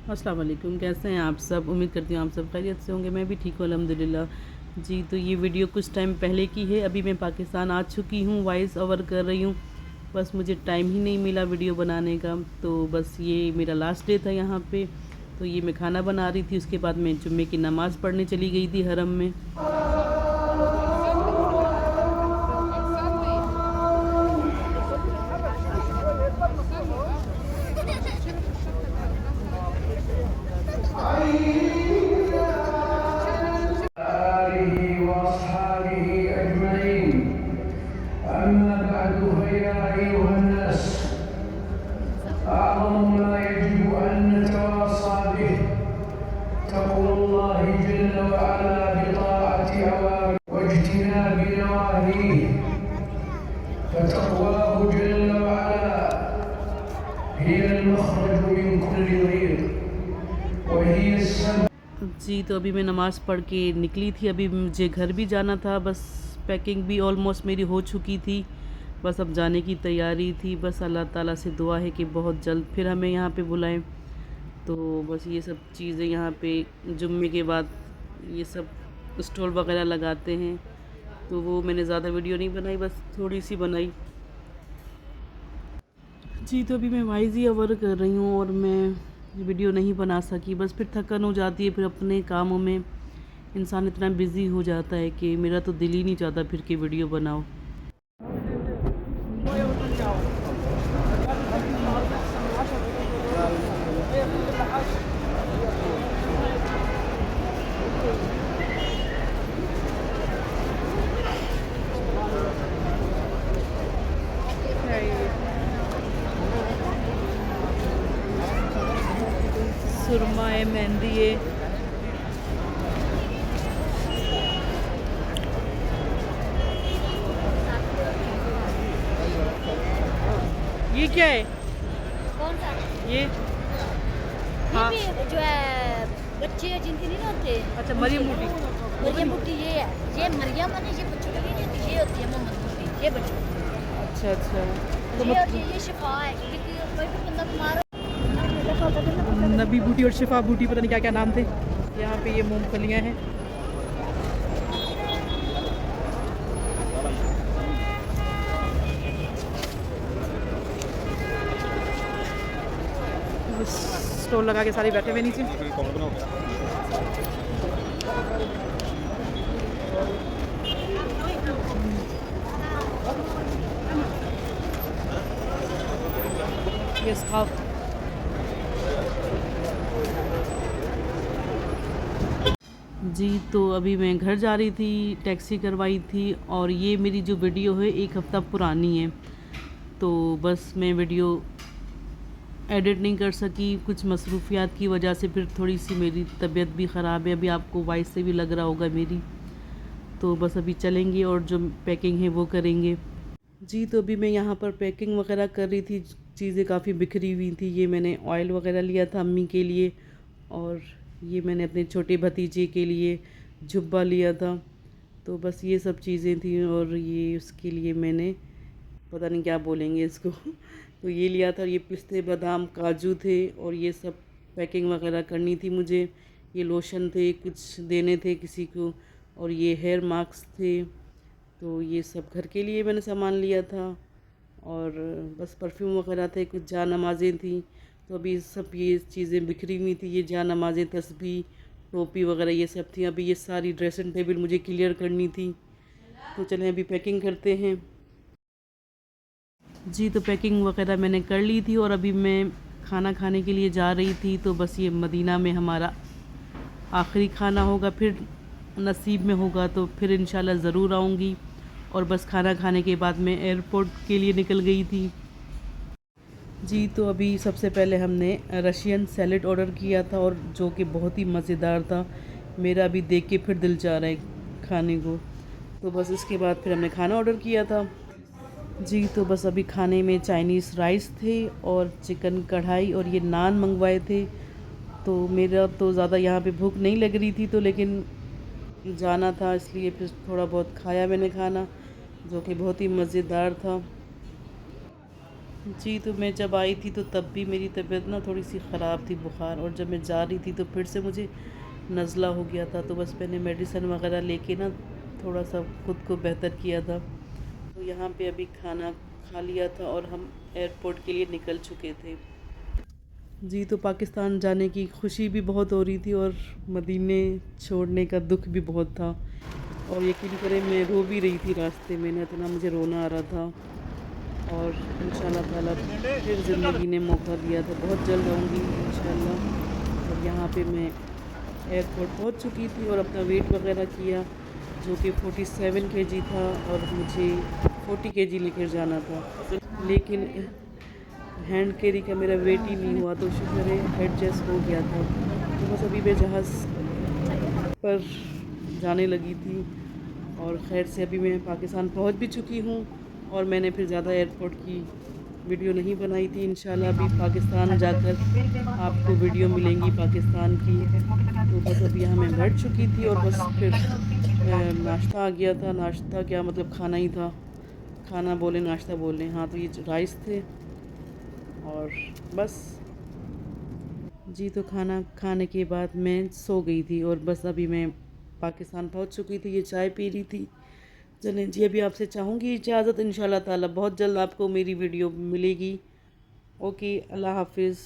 अस्सलाम वालेकुम। कैसे हैं आप सब? उम्मीद करती हूँ आप सब खैरियत से होंगे। मैं भी ठीक हूँ अल्हम्दुलिल्लाह। जी, तो ये वीडियो कुछ टाइम पहले की है। अभी मैं पाकिस्तान आ चुकी हूँ, वॉइस ओवर कर रही हूँ। बस मुझे टाइम ही नहीं मिला वीडियो बनाने का, तो बस ये मेरा लास्ट डे था यहाँ पे। तो ये मैं खाना बना रही थी, उसके बाद मैं जुम्मे की नमाज़ पढ़ने चली गई थी हरम में। जी, तो अभी मैं नमाज़ पढ़ के निकली थी। अभी मुझे घर भी जाना था, बस पैकिंग भी ऑलमोस्ट मेरी हो चुकी थी। बस अब जाने की तैयारी थी। बस अल्लाह ताला से दुआ है कि बहुत जल्द फिर हमें यहाँ पे बुलाएं। तो बस ये सब चीज़ें यहाँ पे जुम्मे के बाद ये सब स्टॉल वगैरह लगाते हैं, तो वो मैंने ज़्यादा वीडियो नहीं बनाई, बस थोड़ी सी बनाई। जी, तो अभी मैं वाइज़ ही ओवर कर रही हूँ और मैं वीडियो नहीं बना सकी। बस फिर थकन हो जाती है, फिर अपने कामों में इंसान इतना बिज़ी हो जाता है कि मेरा तो दिल ही नहीं चाहता फिर कि वीडियो बनाओ। सुरमा है, मेहंदी है। ये क्या है? कौन सा? ये हाँ, ये भी जो है बच्चे जिनके नहीं होते। अच्छा, मरियम बूटी। मरियम बूटी ये है, ये मरियम है ना, ये बच्चों के लिए नहीं होती, ये होती है मोहम्मद बूटी, ये बच्चों के लिए। अच्छा अच्छा, तो ये और ये शिफा है, क्योंकि कोई भी बंदा बीमार नबी बूटी और शिफा बूटी, पता नहीं क्या क्या नाम थे। यहाँ पे ये मूंगफलियाँ हैं। स्टॉल लगा के सारे बैठे हुए नीचे। ये स्कार्फ। जी, तो अभी मैं घर जा रही थी, टैक्सी करवाई थी और ये मेरी जो वीडियो है 1 हफ़्ता पुरानी है। तो बस मैं वीडियो एडिट नहीं कर सकी, कुछ मसरूफियात की वजह से। फिर थोड़ी सी मेरी तबीयत भी ख़राब है, अभी आपको वॉइस से भी लग रहा होगा मेरी। तो बस अभी चलेंगे और जो पैकिंग है वो करेंगे। जी, तो अभी मैं यहाँ पर पैकिंग वगैरह कर रही थी। चीज़ें काफ़ी बिखरी हुई थी। ये मैंने ऑयल वगैरह लिया था अम्मी के लिए, और ये मैंने अपने छोटे भतीजे के लिए जुब्बा लिया था। तो बस ये सब चीज़ें थी, और ये उसके लिए मैंने पता नहीं क्या बोलेंगे इसको तो ये लिया था। ये पिस्ते, बादाम, काजू थे, और ये सब पैकिंग वगैरह करनी थी मुझे। ये लोशन थे, कुछ देने थे किसी को, और ये हेयर मास्क थे। तो ये सब घर के लिए मैंने सामान लिया था, और बस परफ्यूम वगैरह थे, कुछ जा नमाज़ें थी। तो अभी सब ये चीज़ें बिखरी हुई थी, ये जा नमाज़ें, तस्बीह, टोपी वगैरह ये सब थी। अभी ये सारी ड्रेसिंग टेबल मुझे क्लियर करनी थी। तो चलें अभी पैकिंग करते हैं। जी, तो पैकिंग वगैरह मैंने कर ली थी, और अभी मैं खाना खाने के लिए जा रही थी। तो बस ये मदीना में हमारा आखिरी खाना होगा, फिर नसीब में होगा तो फिर इंशाल्लाह ज़रूर आऊँगी। और बस खाना खाने के बाद मैं एयरपोर्ट के लिए निकल गई थी। जी, तो अभी सबसे पहले हमने रशियन सैलेड ऑर्डर किया था, और जो कि बहुत ही मज़ेदार था। मेरा अभी देख के फिर दिल चाह रहा है खाने को। तो बस इसके बाद फिर हमने खाना ऑर्डर किया था। जी, तो बस अभी खाने में चाइनीज़ राइस थे और चिकन कढ़ाई, और ये नान मंगवाए थे। तो मेरा तो ज़्यादा यहाँ पे भूख नहीं लग रही थी, तो लेकिन जाना था इसलिए फिर थोड़ा बहुत खाया मैंने खाना, जो कि बहुत ही मज़ेदार था। जी, तो मैं जब आई थी तो तब भी मेरी तबीयत ना थोड़ी-सी ख़राब थी, बुखार, और जब मैं जा रही थी तो फिर से मुझे नज़ला हो गया था। तो बस मैंने मेडिसिन वग़ैरह लेके ना थोड़ा-सा खुद को बेहतर किया था। तो यहाँ पे अभी खाना खा लिया था और हम एयरपोर्ट के लिए निकल चुके थे। जी, तो पाकिस्तान जाने की खुशी भी बहुत हो रही थी और मदीने छोड़ने का दुःख भी बहुत था। और यकीन करें मैं रो भी रही थी रास्ते में, ना इतना मुझे रोना आ रहा था। और इंशाल्लाह ताला फिर ज़िंदगी ने मौका दिया था, बहुत जल्द आऊँगी इंशाल्लाह। और यहाँ पे मैं एयरपोर्ट पहुँच चुकी थी और अपना वेट वग़ैरह किया, जो कि 47 केजी था और मुझे 40 केजी लेकर जाना था। लेकिन हैंड कैरी का मेरा वेट ही नहीं हुआ, तो शुक्र है एडजस्ट हो गया था। तो बस अभी मैं जहाज़ पर जाने लगी थी और खैर से अभी मैं पाकिस्तान पहुंच भी चुकी हूं। और मैंने फिर ज़्यादा एयरपोर्ट की वीडियो नहीं बनाई थी। इंशाल्लाह अभी पाकिस्तान जाकर आपको वीडियो मिलेंगी पाकिस्तान की। तो बस अभी यहाँ मैं बैठ चुकी थी और बस फिर नाश्ता आ गया था। नाश्ता क्या, मतलब खाना ही था, खाना बोले नाश्ता बोले, हाँ, तो ये राइस थे और बस। जी, तो खाना खाने के बाद मैं सो गई थी और बस अभी मैं पाकिस्तान पहुंच चुकी थी, ये चाय पी रही थी। चलें जी, अभी आपसे चाहूँगी इजाज़त, इंशाल्लाह ताला बहुत जल्द आपको मेरी वीडियो मिलेगी। ओके, अल्लाह हाफ़िज़।